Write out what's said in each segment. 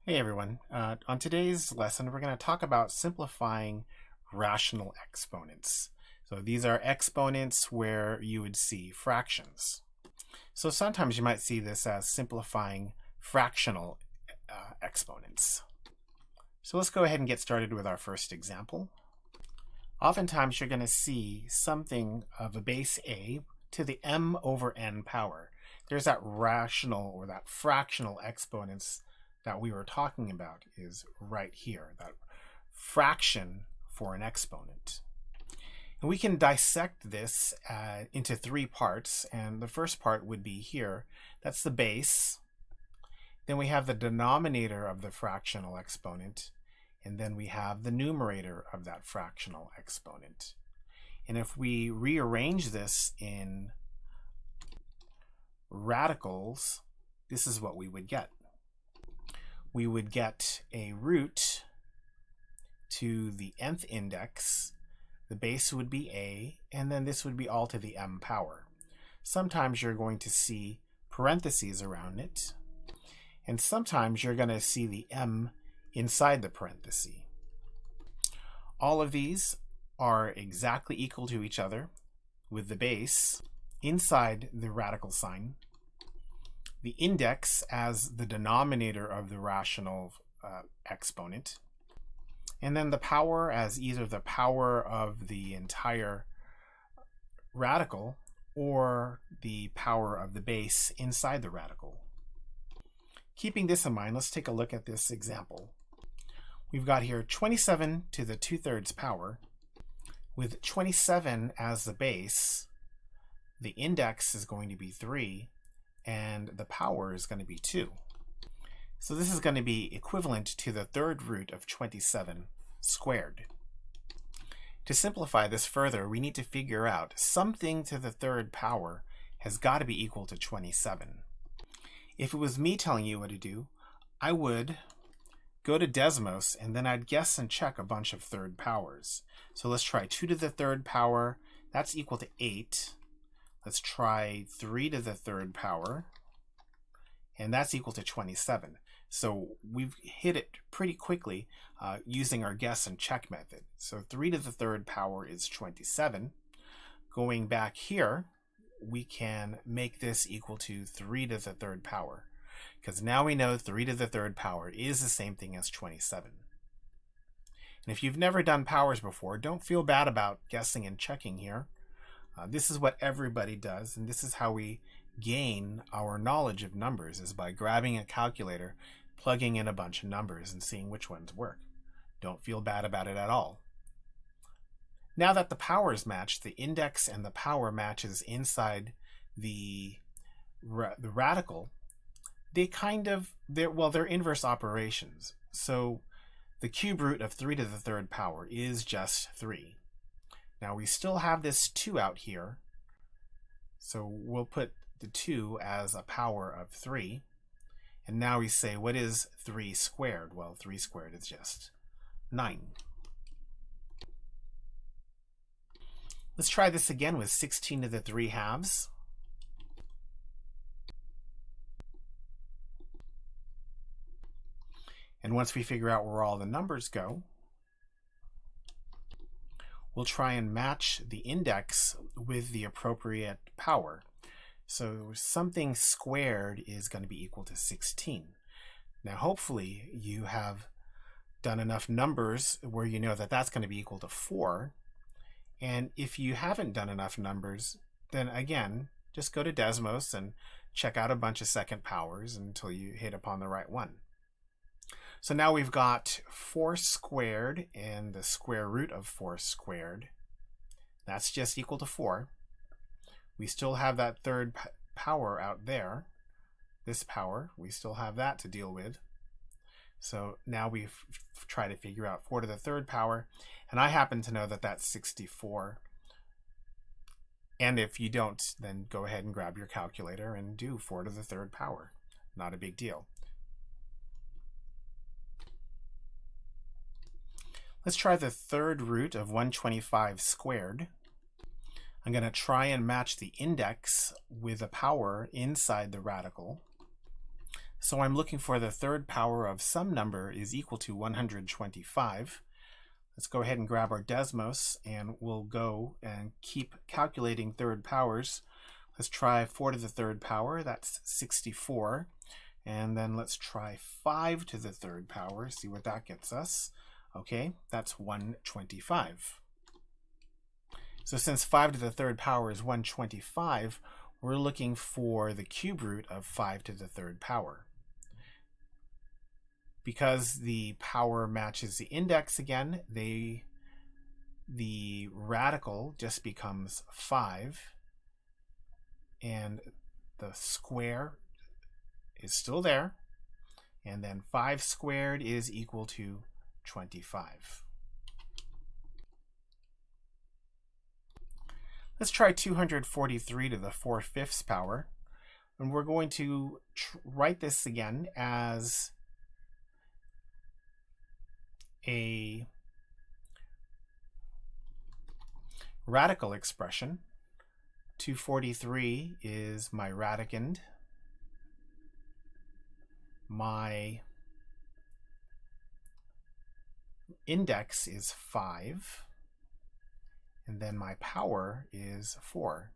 Hey everyone, on today's lesson we're going to talk about simplifying rational exponents. So these are exponents where you would see fractions. So sometimes you might see this as simplifying fractional exponents. So let's go ahead and get started with our first example. Oftentimes you're going to see something of a base a to the m over n power. There's that rational or that fractional exponents that we were talking about is right here, that fraction for an exponent. And we can dissect this into three parts, and the first part would be here. That's the base. Then we have the denominator of the fractional exponent, and then we have the numerator of that fractional exponent. And if we rearrange this in radicals, this is what we would get. We would get a root to the nth index, the base would be a, and then this would be all to the m power. Sometimes you're going to see parentheses around it, and sometimes you're going to see the m inside the parenthesis. All of these are exactly equal to each other, with the base inside the radical sign, the index as the denominator of the rational exponent, and then the power as either the power of the entire radical or the power of the base inside the radical. Keeping this in mind, let's take a look at this example. We've got here 27 to the 2/3 power. With 27 as the base, the index is going to be 3, and the power is going to be 2. So this is going to be equivalent to the third root of 27 squared. To simplify this further, we need to figure out something to the third power has got to be equal to 27. If it was me telling you what to do, I would go to Desmos and then I'd guess and check a bunch of third powers. So let's try 2 to the third power, that's equal to 8. Let's try 3 to the third power, and that's equal to 27. So we've hit it pretty quickly using our guess and check method. So 3 to the third power is 27. Going back here, we can make this equal to 3 to the third power, because now we know 3 to the third power is the same thing as 27. And if you've never done powers before, don't feel bad about guessing and checking here. This is what everybody does, and this is how we gain our knowledge of numbers, is by grabbing a calculator, plugging in a bunch of numbers, and seeing which ones work. Don't feel bad about it at all. Now that the powers match, the index and the power matches inside the radical, they're inverse operations. So the cube root of 3 to the third power is just 3. Now we still have this 2 out here, so we'll put the 2 as a power of 3. And now we say, what is 3 squared? Well, 3 squared is just 9. Let's try this again with 16 to the 3/2. And once we figure out where all the numbers go, we'll try and match the index with the appropriate power. So something squared is going to be equal to 16. Now hopefully you have done enough numbers where you know that that's going to be equal to 4. And if you haven't done enough numbers, then again, just go to Desmos and check out a bunch of second powers until you hit upon the right one. So now we've got 4 squared and the square root of 4 squared. That's just equal to 4. We still have that third power out there. This power, we still have that to deal with. So now we try to figure out 4 to the third power, and I happen to know that that's 64. And if you don't, then go ahead and grab your calculator and do 4 to the third power. Not a big deal. Let's try the third root of 125 squared. I'm going to try and match the index with a power inside the radical. So I'm looking for the third power of some number is equal to 125. Let's go ahead and grab our Desmos, and we'll go and keep calculating third powers. Let's try 4 to the third power, that's 64. And then let's try 5 to the third power, see what that gets us. Okay, that's 125. So since 5 to the third power is 125, we're looking for the cube root of 5 to the third power. Because the power matches the index again, the radical just becomes 5, and the square is still there, and then 5 squared is equal to 25. Let's try 243 to the 4/5 power, and we're going to write this again as a radical expression. 243 is my radicand. My index is 5, and then my power is 4.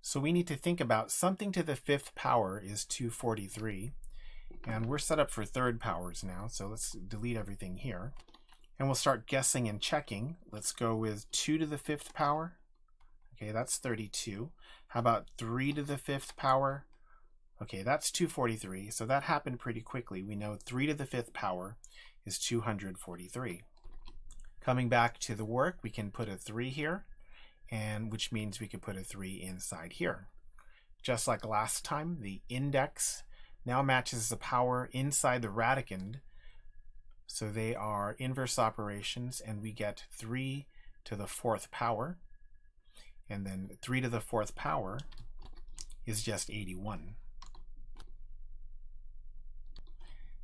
So we need to think about something to the 5th power is 243, and we're set up for third powers now, so let's delete everything here. And we'll start guessing and checking. Let's go with 2 to the 5th power. Okay, that's 32. How about 3 to the 5th power? Okay, that's 243, so that happened pretty quickly. We know 3 to the 5th power is 243. Coming back to the work, we can put a 3 here, and which means we could put a 3 inside here. Just like last time, the index now matches the power inside the radicand, so they are inverse operations, and we get 3 to the 4th power, and then 3 to the 4th power is just 81.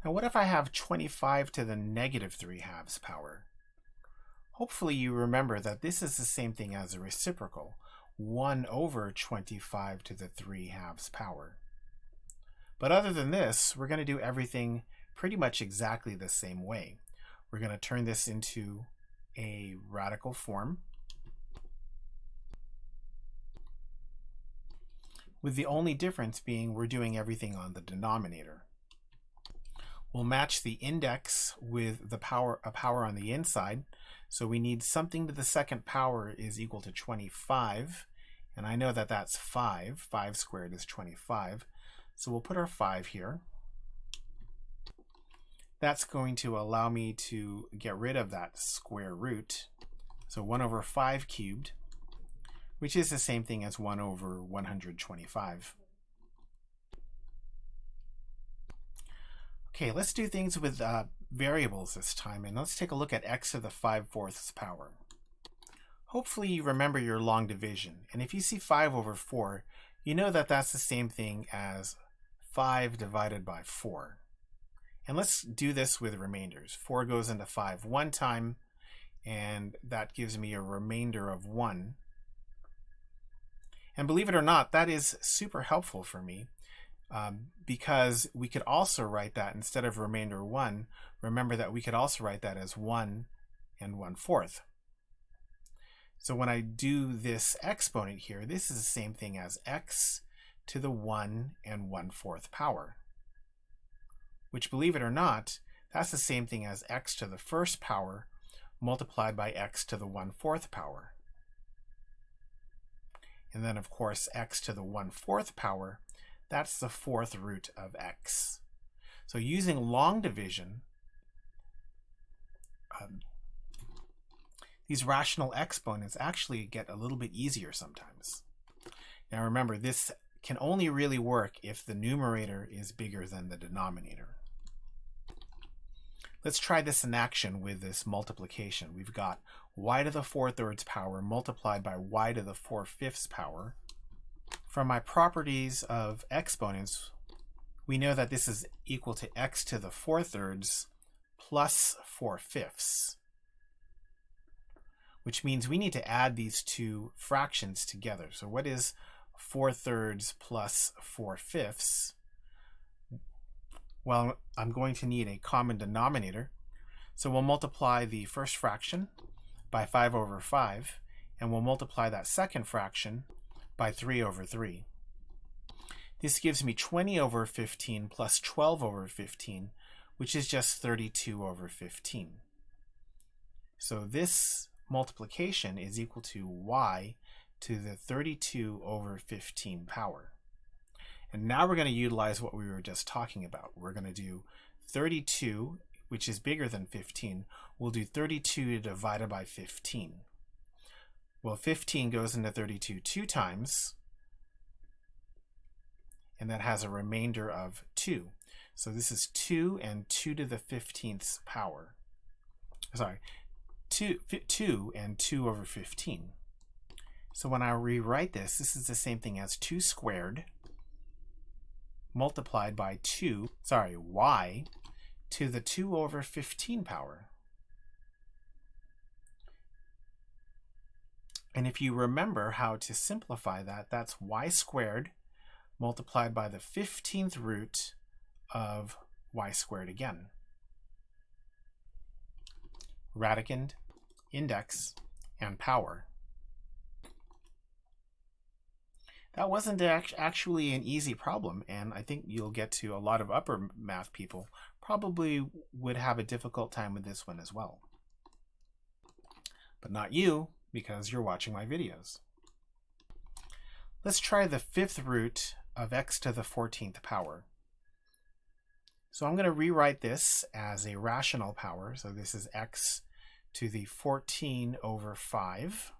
Now what if I have 25 to the negative 3/2 power? Hopefully you remember that this is the same thing as a reciprocal, 1 over 25 to the 3/2 power. But other than this, we're going to do everything pretty much exactly the same way. We're going to turn this into a radical form, with the only difference being we're doing everything on the denominator. We'll match the index with a power on the inside, so we need something to the second power is equal to 25, and I know that that's 5. 5 squared is 25. So we'll put our 5 here. That's going to allow me to get rid of that square root. So 1 over 5 cubed, which is the same thing as 1 over 125. Okay, let's do things with variables this time, and let's take a look at x to the 5/4 power. Hopefully you remember your long division, and if you see 5 over 4, you know that that's the same thing as 5 divided by 4. And let's do this with remainders. 4 goes into 5 one time, and that gives me a remainder of 1. And believe it or not, that is super helpful for me, because we could also write that instead of remainder 1, remember that we could also write that as 1 and 1/4. So when I do this exponent here, this is the same thing as x to the 1 and 1/4 power, which, believe it or not, that's the same thing as x to the 1st power multiplied by x to the 1/4 power. And then, of course, x to the 1/4 power, that's the 4th root of x. So using long division, these rational exponents actually get a little bit easier sometimes. Now remember, this can only really work if the numerator is bigger than the denominator. Let's try this in action with this multiplication. We've got y to the 4/3 power multiplied by y to the 4/5 power. From my properties of exponents, we know that this is equal to x to the 4/3 plus 4/5, which means we need to add these two fractions together. So what is 4/3 plus 4/5, well, I'm going to need a common denominator. So we'll multiply the first fraction by 5/5, and we'll multiply that second fraction by 3/3. This gives me 20/15 plus 12/15, which is just 32/15. So this multiplication is equal to y to the 32/15 power. And now we're going to utilize what we were just talking about. We're going to do 32, which is bigger than 15. We'll do 32 divided by 15. Well, 15 goes into 32 two times, and that has a remainder of 2. So this is 2 and 2 to the 15th power. Sorry, 2 and 2/15. So when I rewrite this, this is the same thing as 2 squared multiplied by y to the 2/15 power. And if you remember how to simplify that, that's y squared multiplied by the 15th root of y squared again. Radicand, index, and power. That wasn't actually an easy problem, and I think you'll get to a lot of upper math people probably would have a difficult time with this one as well. But not you, because you're watching my videos. Let's try the 5th root of x to the 14th power. So I'm going to rewrite this as a rational power. So this is x to the 14/5.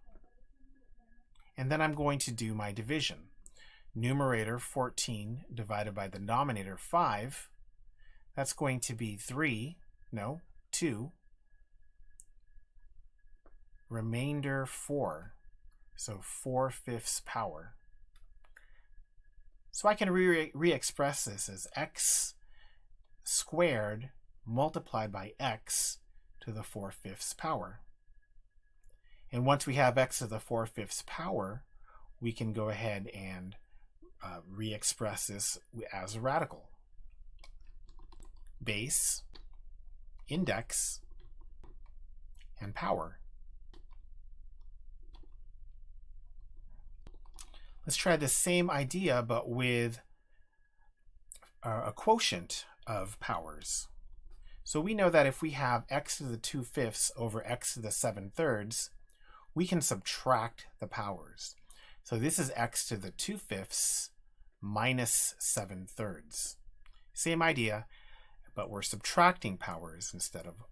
And then I'm going to do my division. Numerator 14 divided by the denominator 5. That's going to be 2. Remainder 4. So 4/5 power. So I can re-express this as x squared multiplied by x to the 4/5 power. And once we have x to the 4/5 power, we can go ahead and re-express this as a radical. Base, index, and power. Let's try the same idea, but with a quotient of powers. So we know that if we have x to the 2/5 over x to the 7/3, we can subtract the powers. So this is x to the 2/5 minus 7/3. Same idea, but we're subtracting powers instead of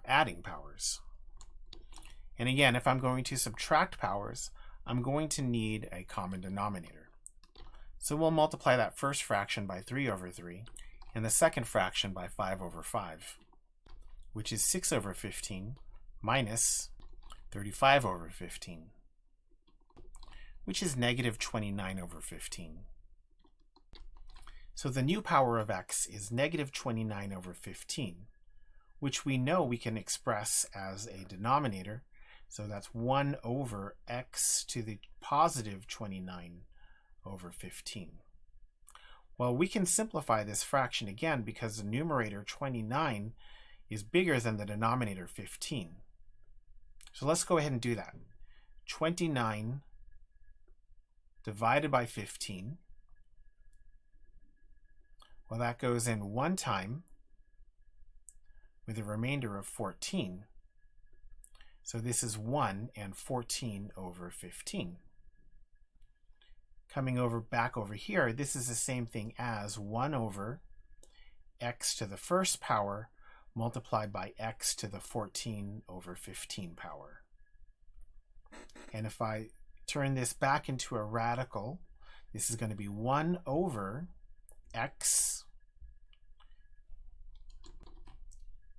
adding powers. And again, if I'm going to subtract powers, I'm going to need a common denominator. So we'll multiply that first fraction by 3/3 and the second fraction by 5/5, which is 6/15 minus 35/15, which is negative 29/15. So the new power of x is negative 29/15, which we know we can express as a denominator. So that's 1 over x to the positive 29/15. Well, we can simplify this fraction again because the numerator 29 is bigger than the denominator 15. So let's go ahead and do that. 29 divided by 15. Well, that goes in one time with a remainder of 14. So this is 1 and 14/15. Coming back over here, this is the same thing as 1 over x to the first power multiplied by x to the 14/15 power. And if I turn this back into a radical, this is going to be 1 over x,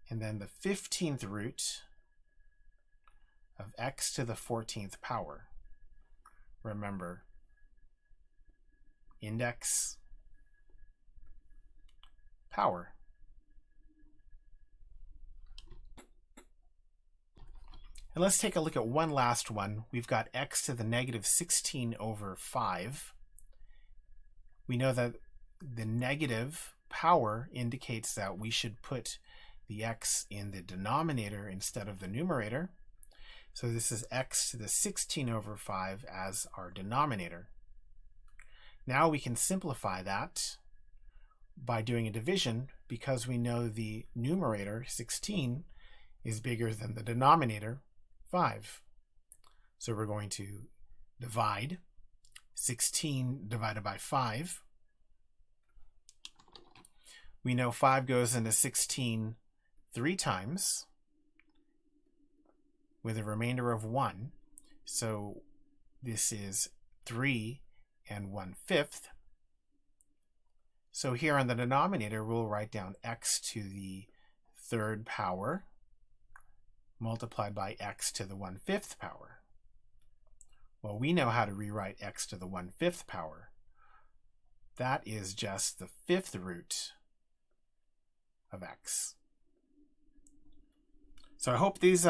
and then the 15th root of x to the 14th power. Remember, index, power. And let's take a look at one last one. We've got x to the negative 16 over 5. We know that the negative power indicates that we should put the x in the denominator instead of the numerator. So this is x to the 16 over 5 as our denominator. Now we can simplify that by doing a division because we know the numerator, 16, is bigger than the denominator, 5. So we're going to divide 16 divided by 5. We know 5 goes into 16 3 times with a remainder of 1. So this is 3 and 1/5. So here on the denominator, we'll write down x to the 3rd power multiplied by x to the 1/5 power. Well, we know how to rewrite x to the 1/5 power. That is just the 5th root of x. So I hope these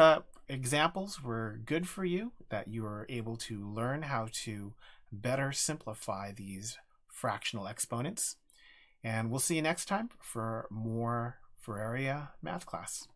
examples were good for you, that you were able to learn how to better simplify these fractional exponents. And we'll see you next time for more for area math class.